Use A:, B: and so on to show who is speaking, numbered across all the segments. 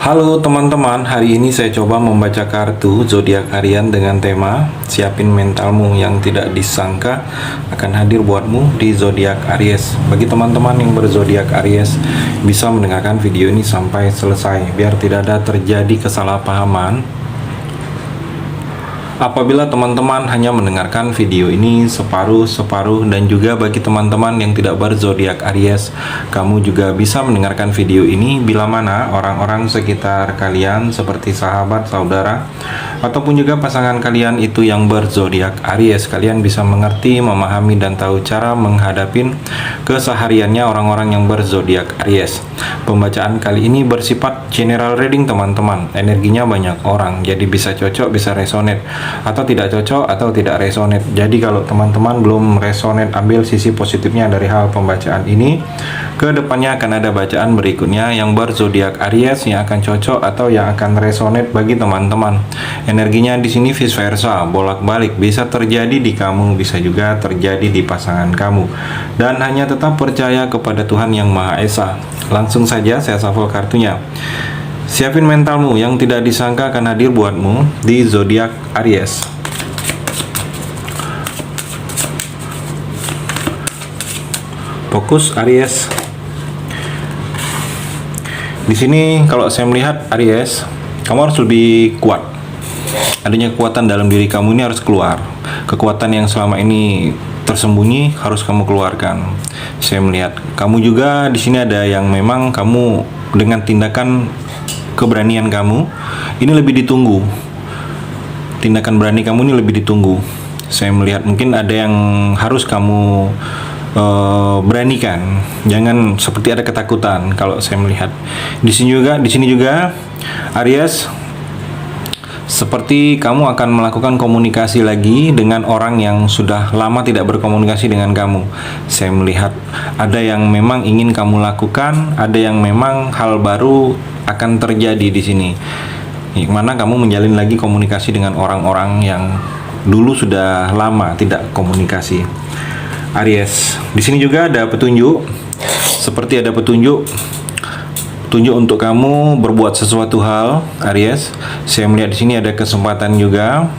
A: Halo teman-teman, hari ini saya coba membaca kartu zodiak harian dengan tema siapin mentalmu yang tidak disangka akan hadir buatmu di zodiak Aries. Bagi teman-teman yang berzodiak Aries, bisa mendengarkan video ini sampai selesai biar tidak ada terjadi kesalahpahaman. Apabila teman-teman hanya mendengarkan video ini separuh-separuh, dan juga bagi teman-teman yang tidak berzodiak Aries, kamu juga bisa mendengarkan video ini bila mana orang-orang sekitar kalian seperti sahabat, saudara, ataupun juga pasangan kalian itu yang berzodiak Aries. Kalian bisa mengerti, memahami, dan tahu cara menghadapi kesehariannya orang-orang yang berzodiak Aries. Pembacaan kali ini bersifat general reading teman-teman. Energinya banyak orang, jadi bisa cocok, bisa resonate, atau tidak cocok, atau tidak resonate. Jadi kalau teman-teman belum resonate, ambil sisi positifnya dari hal pembacaan ini. Kedepannya akan ada bacaan berikutnya yang berzodiak Aries yang akan cocok atau yang akan resonate bagi teman-teman. Energinya di sini vice versa, bolak-balik, bisa terjadi di kamu, bisa juga terjadi di pasangan kamu. Dan hanya tetap percaya kepada Tuhan Yang Maha Esa. Langsung saja saya shuffle kartunya. Siapin mentalmu yang tidak disangka akan hadir buatmu di zodiak Aries. Fokus Aries. Di sini kalau saya melihat Aries, kamu harus lebih kuat. Adanya kekuatan dalam diri kamu ini harus keluar. Kekuatan yang selama ini tersembunyi harus kamu keluarkan. Saya melihat kamu juga di sini ada yang memang kamu dengan tindakan keberanian kamu ini lebih ditunggu. Tindakan berani kamu ini lebih ditunggu. Saya melihat mungkin ada yang harus kamu beranikan. Jangan seperti ada ketakutan. Kalau saya melihat di sini juga Aries, seperti kamu akan melakukan komunikasi lagi dengan orang yang sudah lama tidak berkomunikasi dengan kamu. Saya melihat ada yang memang ingin kamu lakukan, ada yang memang hal baru akan terjadi di sini. Yang mana kamu menjalin lagi komunikasi dengan orang-orang yang dulu sudah lama tidak komunikasi. Aries, di sini juga ada petunjuk. Seperti ada petunjuk untuk kamu berbuat sesuatu hal, Aries. Saya melihat di sini ada kesempatan juga.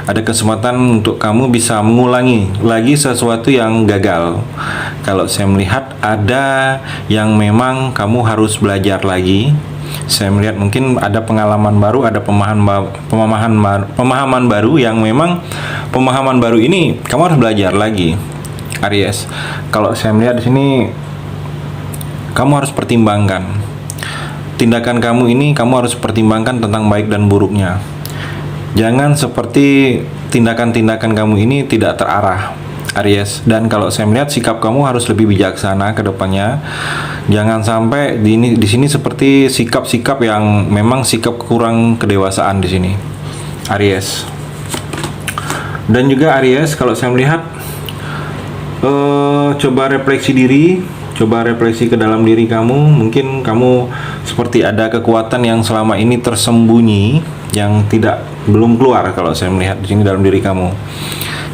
A: Ada kesempatan untuk kamu bisa mengulangi lagi sesuatu yang gagal. Kalau saya melihat ada yang memang kamu harus belajar lagi. Saya melihat mungkin ada pengalaman baru, ada pemahaman baru yang memang pemahaman baru ini kamu harus belajar lagi, Aries. Kalau saya melihat di sini kamu harus pertimbangkan. Tindakan kamu ini kamu harus pertimbangkan tentang baik dan buruknya. Jangan seperti tindakan-tindakan kamu ini tidak terarah, Aries. Dan kalau saya melihat sikap kamu harus lebih bijaksana ke depannya. Jangan sampai di sini seperti sikap-sikap yang memang sikap kurang kedewasaan di sini, Aries. Dan juga Aries, kalau saya melihat coba refleksi diri. Coba refleksi ke dalam diri kamu. Mungkin kamu seperti ada kekuatan yang selama ini tersembunyi yang belum keluar. Kalau saya melihat di sini dalam diri kamu.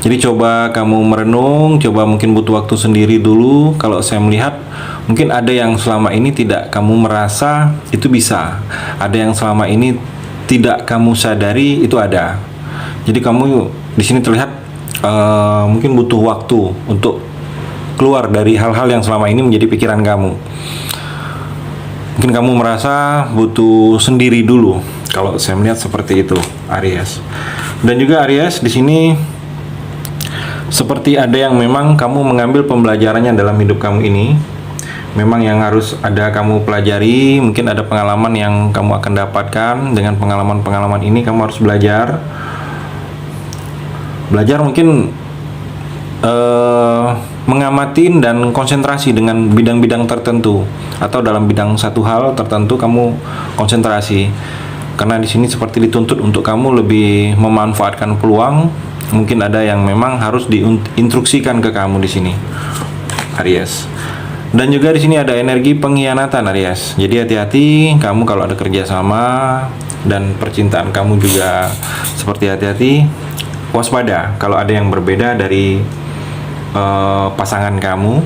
A: Jadi coba kamu merenung, coba mungkin butuh waktu sendiri dulu. Kalau saya melihat mungkin ada yang selama ini tidak kamu merasa itu bisa. Ada yang selama ini tidak kamu sadari itu ada. Jadi kamu di sini terlihat mungkin butuh waktu untuk keluar dari hal-hal yang selama ini menjadi pikiran kamu. Mungkin kamu merasa butuh sendiri dulu. Kalau saya melihat seperti itu, Aries. Dan juga Aries di sini seperti ada yang memang kamu mengambil pembelajarannya dalam hidup kamu ini. Memang yang harus ada kamu pelajari. Mungkin ada pengalaman yang kamu akan dapatkan. Dengan pengalaman-pengalaman ini kamu harus belajar. Belajar mungkin mengamatin dan konsentrasi dengan bidang-bidang tertentu, atau dalam bidang satu hal tertentu kamu konsentrasi, karena di sini seperti dituntut untuk kamu lebih memanfaatkan peluang. Mungkin ada yang memang harus diinstruksikan ke kamu di sini, Aries. Dan juga di sini ada energi pengkhianatan, Aries. Jadi hati-hati kamu kalau ada kerjasama, dan percintaan kamu juga seperti hati-hati, waspada kalau ada yang berbeda dari pasangan kamu.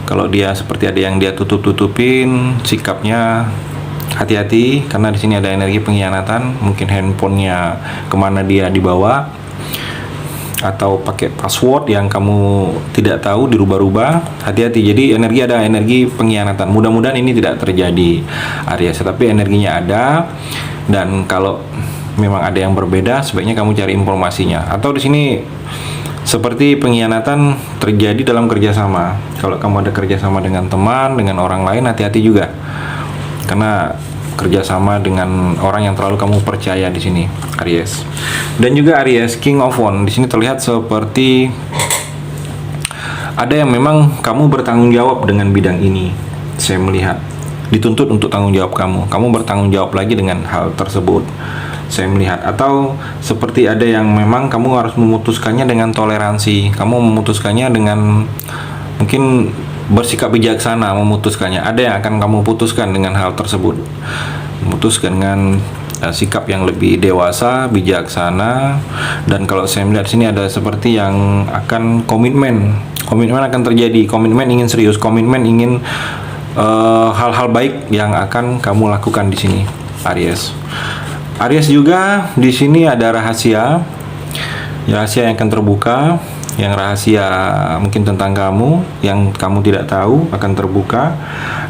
A: Kalau dia seperti ada yang dia tutup-tutupin sikapnya, hati-hati karena di sini ada energi pengkhianatan. Mungkin handphonenya kemana dia dibawa, atau pakai password yang kamu tidak tahu dirubah-rubah. Hati-hati, jadi ada energi pengkhianatan. Mudah-mudahan ini tidak terjadi, Aries, tapi energinya ada. Dan kalau memang ada yang berbeda, sebaiknya kamu cari informasinya. Atau di sini seperti pengkhianatan terjadi dalam kerjasama. Kalau kamu ada kerjasama dengan teman, dengan orang lain, hati-hati juga, karena kerjasama dengan orang yang terlalu kamu percaya di sini, Aries. Dan juga Aries, King of Wands di sini terlihat seperti ada yang memang kamu bertanggung jawab dengan bidang ini. Saya melihat dituntut untuk tanggung jawab kamu bertanggung jawab lagi dengan hal tersebut, saya melihat. Atau seperti ada yang memang kamu harus memutuskannya dengan toleransi, kamu memutuskannya dengan mungkin bersikap bijaksana memutuskannya. Ada yang akan kamu putuskan dengan hal tersebut, memutuskan dengan sikap yang lebih dewasa, bijaksana. Dan kalau saya melihat sini ada seperti yang akan komitmen akan terjadi, komitmen ingin serius, komitmen ingin hal-hal baik yang akan kamu lakukan di sini, Aries. Aries juga di sini ada rahasia yang akan terbuka, yang rahasia mungkin tentang kamu yang kamu tidak tahu akan terbuka.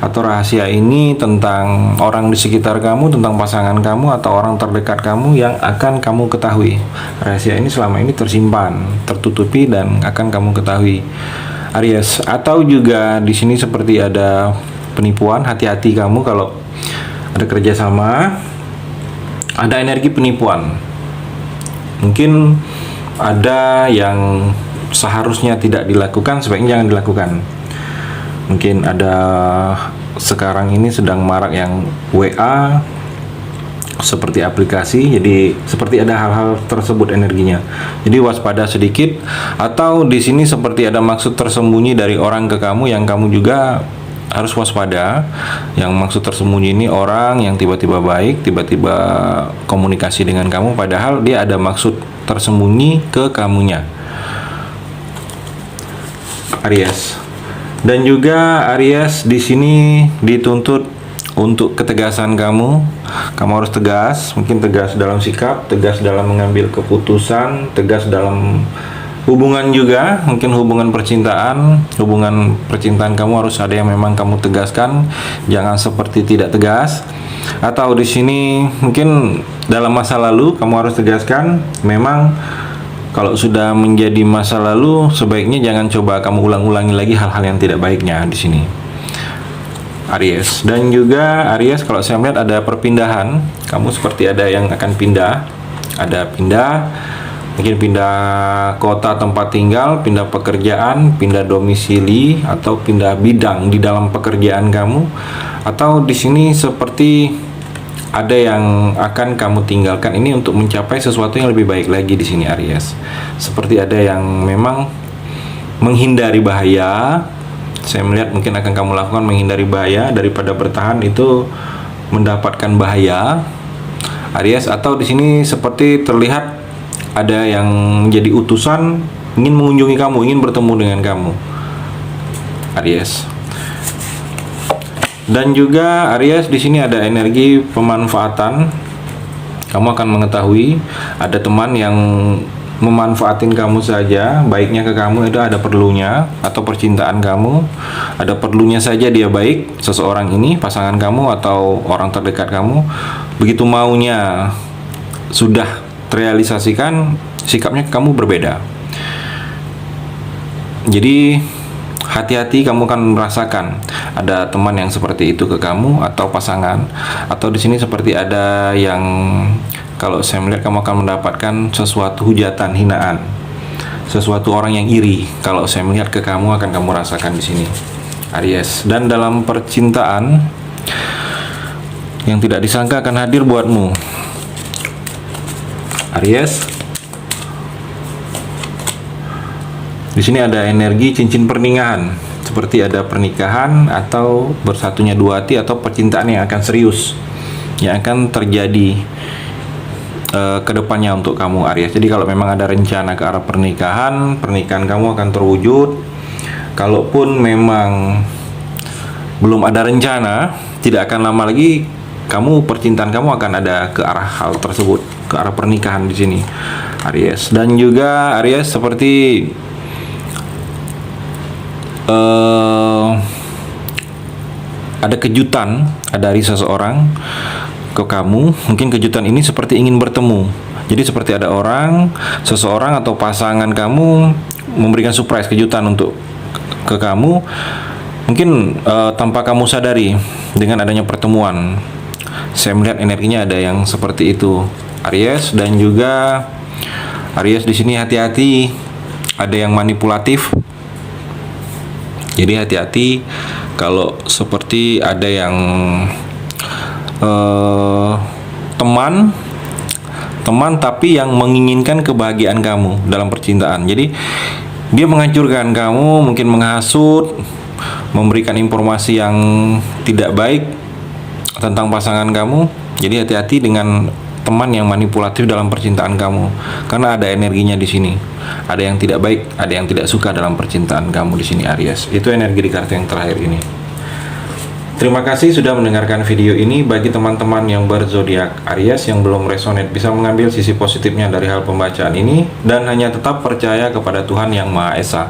A: Atau rahasia ini tentang orang di sekitar kamu, tentang pasangan kamu atau orang terdekat kamu yang akan kamu ketahui. Rahasia ini selama ini tersimpan, tertutupi, dan akan kamu ketahui, Aries. Atau juga di sini seperti ada penipuan. Hati-hati kamu kalau ada kerjasama, ada energi penipuan. Mungkin ada yang seharusnya tidak dilakukan, sebaiknya jangan dilakukan. Mungkin ada sekarang ini sedang marak yang WA seperti aplikasi, jadi seperti ada hal-hal tersebut energinya. Jadi waspada sedikit. Atau di sini seperti ada maksud tersembunyi dari orang ke kamu yang kamu juga harus waspada. Yang maksud tersembunyi ini orang yang tiba-tiba baik, tiba-tiba komunikasi dengan kamu, padahal dia ada maksud tersembunyi ke kamunya, Aries. Dan juga Aries di sini dituntut untuk ketegasan kamu. Kamu harus tegas, mungkin tegas dalam sikap, tegas dalam mengambil keputusan, tegas dalam hubungan juga, mungkin hubungan percintaan kamu harus ada yang memang kamu tegaskan, jangan seperti tidak tegas. Atau di sini mungkin dalam masa lalu kamu harus tegaskan, memang kalau sudah menjadi masa lalu sebaiknya jangan coba kamu ulang-ulangi lagi hal-hal yang tidak baiknya di sini, Aries. Dan juga Aries, kalau saya melihat ada perpindahan, kamu seperti ada yang akan pindah, mungkin pindah kota tempat tinggal, pindah pekerjaan, pindah domisili, atau pindah bidang di dalam pekerjaan kamu. Atau di sini seperti ada yang akan kamu tinggalkan ini untuk mencapai sesuatu yang lebih baik lagi di sini, Aries. Seperti ada yang memang menghindari bahaya. Saya melihat mungkin akan kamu lakukan menghindari bahaya daripada bertahan itu mendapatkan bahaya, Aries. Atau di sini seperti terlihat ada yang menjadi utusan ingin mengunjungi kamu, ingin bertemu dengan kamu, Aries. Dan juga Aries di sini ada energi pemanfaatan. Kamu akan mengetahui ada teman yang memanfaatin kamu saja, baiknya ke kamu itu ada perlunya, atau percintaan kamu ada perlunya saja dia baik, seseorang ini, pasangan kamu atau orang terdekat kamu, begitu maunya sudah terrealisasikan, sikapnya ke kamu berbeda. Jadi hati-hati, kamu akan merasakan ada teman yang seperti itu ke kamu atau pasangan. Atau di sini seperti ada yang, kalau saya melihat kamu akan mendapatkan sesuatu hujatan, hinaan, sesuatu orang yang iri. Kalau saya melihat ke kamu akan kamu rasakan di sini, Aries. Dan dalam percintaan yang tidak disangka akan hadir buatmu, Aries. Di sini ada energi cincin pernikahan, seperti ada pernikahan atau bersatunya dua hati atau percintaan yang akan serius, yang akan terjadi ke depannya untuk kamu, Aries. Jadi kalau memang ada rencana ke arah pernikahan kamu akan terwujud. Kalaupun memang belum ada rencana, tidak akan lama lagi percintaan kamu akan ada ke arah hal tersebut, ke arah pernikahan di sini, Aries. Dan juga Aries seperti ada kejutan dari seseorang ke kamu. Mungkin kejutan ini seperti ingin bertemu. Jadi seperti ada seseorang atau pasangan kamu memberikan surprise, kejutan untuk ke kamu. Mungkin tanpa kamu sadari dengan adanya pertemuan. Saya melihat energinya ada yang seperti itu, Aries. Dan juga Aries di sini hati-hati, ada yang manipulatif. Jadi hati-hati kalau seperti ada yang teman tapi yang menginginkan kebahagiaan kamu dalam percintaan. Jadi dia menghancurkan kamu, mungkin menghasut, memberikan informasi yang tidak baik tentang pasangan kamu. Jadi hati-hati dengan teman yang manipulatif dalam percintaan kamu, karena ada energinya di sini. Ada yang tidak baik, ada yang tidak suka dalam percintaan kamu di sini, Aries. Itu energi di kartu yang terakhir ini. Terima kasih sudah mendengarkan video ini. Bagi teman-teman yang berzodiak Aries yang belum resonate, bisa mengambil sisi positifnya dari hal pembacaan ini dan hanya tetap percaya kepada Tuhan Yang Maha Esa.